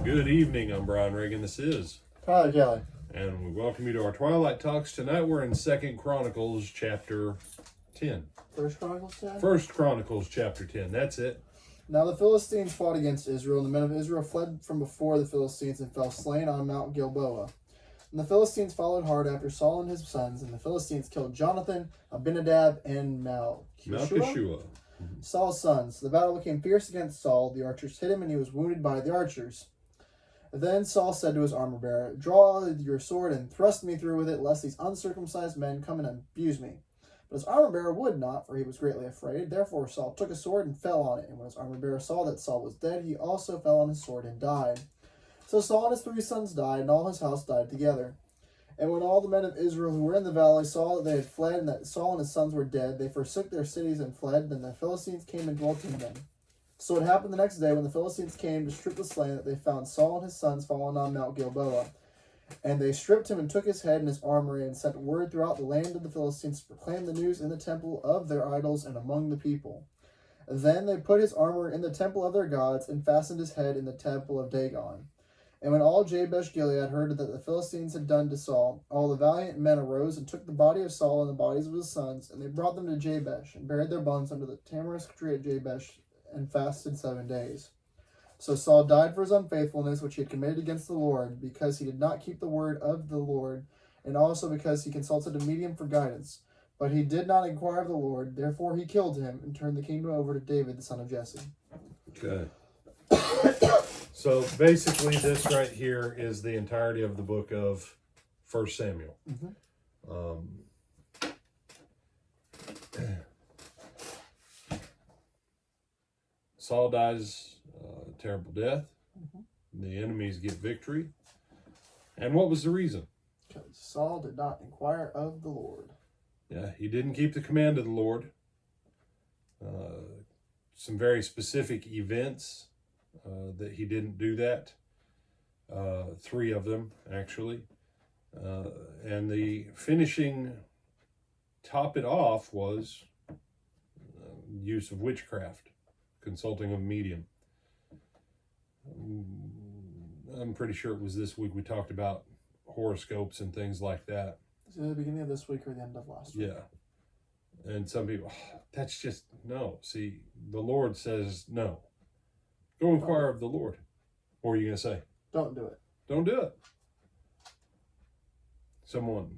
Good evening, I'm Brian Reagan. This is Tyler Kelly. And we welcome you to our Twilight Talks. Tonight we're in 2 Chronicles chapter 10. First Chronicles 10? 1 Chronicles chapter 10, that's it. Now the Philistines fought against Israel, and the men of Israel fled from before the Philistines and fell slain on Mount Gilboa. And the Philistines followed hard after Saul and his sons, and the Philistines killed Jonathan, Abinadab, and Malchishua. Saul's sons. The battle became fierce against Saul. The archers hit him, and he was wounded by the archers. Then Saul said to his armor-bearer, "Draw your sword and thrust me through with it, lest these uncircumcised men come and abuse me." But his armor-bearer would not, for he was greatly afraid. Therefore Saul took a sword and fell on it. And when his armor-bearer saw that Saul was dead, he also fell on his sword and died. So Saul and his 3 sons died, and all his house died together. And when all the men of Israel who were in the valley saw that they had fled, and that Saul and his sons were dead, they forsook their cities and fled. Then the Philistines came and dwelt in them. So it happened the next day, when the Philistines came to strip the slain, that they found Saul and his sons fallen on Mount Gilboa. And they stripped him and took his head and his armory, and sent word throughout the land of the Philistines to proclaim the news in the temple of their idols and among the people. Then they put his armor in the temple of their gods, and fastened his head in the temple of Dagon. And when all Jabesh Gilead heard that the Philistines had done to Saul, all the valiant men arose and took the body of Saul and the bodies of his sons, and they brought them to Jabesh, and buried their bones under the tamarisk tree at Jabesh, and fasted 7 days. So Saul died for his unfaithfulness, which he had committed against the Lord, because he did not keep the word of the Lord, and also because he consulted a medium for guidance. But he did not inquire of the Lord, therefore he killed him, and turned the kingdom over to David, the son of Jesse. Okay. So basically this right here is the entirety of the book of 1 Samuel. Saul dies a terrible death. The enemies get victory. And what was the reason? Because Saul did not inquire of the Lord. Yeah, he didn't keep the command of the Lord. Some very specific events that he didn't do that. 3 of them, actually. And the finishing, top it off, was use of witchcraft, consulting of a medium. I'm pretty sure it was this week we talked about horoscopes and things like that. Is it the beginning of this week or the end of last week? Yeah. And some people, that's just, no. See, the Lord says no. Go inquire of the Lord. What are you going to say? Don't do it. Don't do it. Someone,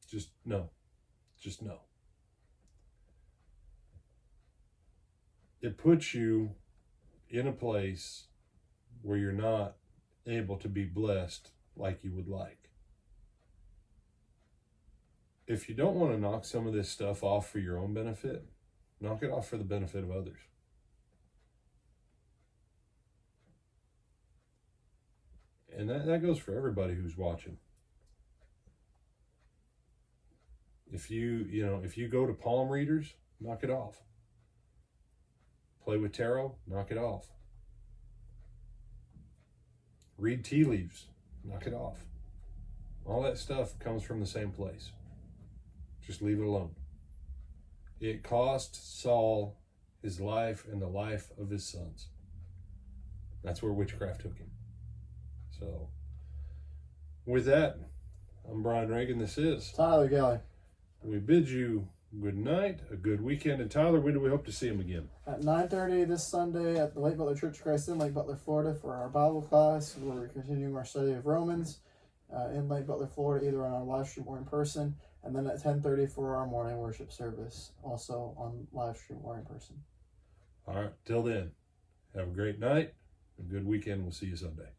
just no. Just no. It puts you in a place where you're not able to be blessed like you would like. If you don't want to knock some of this stuff off for your own benefit, knock it off for the benefit of others. And that goes for everybody who's watching. If you go to palm readers, knock it off. Play with tarot, knock it off. Read tea leaves, knock it off. All that stuff comes from the same place. Just leave it alone. It cost Saul his life and the life of his sons. That's where witchcraft took him. So, with that, I'm Brian Reagan. This is Tyler Kelly. We bid you good night, a good weekend. And Tyler, when do we hope to see him again? At 9:30 this Sunday at the Lake Butler Church of Christ in Lake Butler, Florida for our Bible class, where we're continuing our study of Romans in Lake Butler, Florida, either on our live stream or in person. And then at 10:30 for our morning worship service, also on live stream or in person. All right, till then, have a great night, a good weekend. We'll see you Sunday.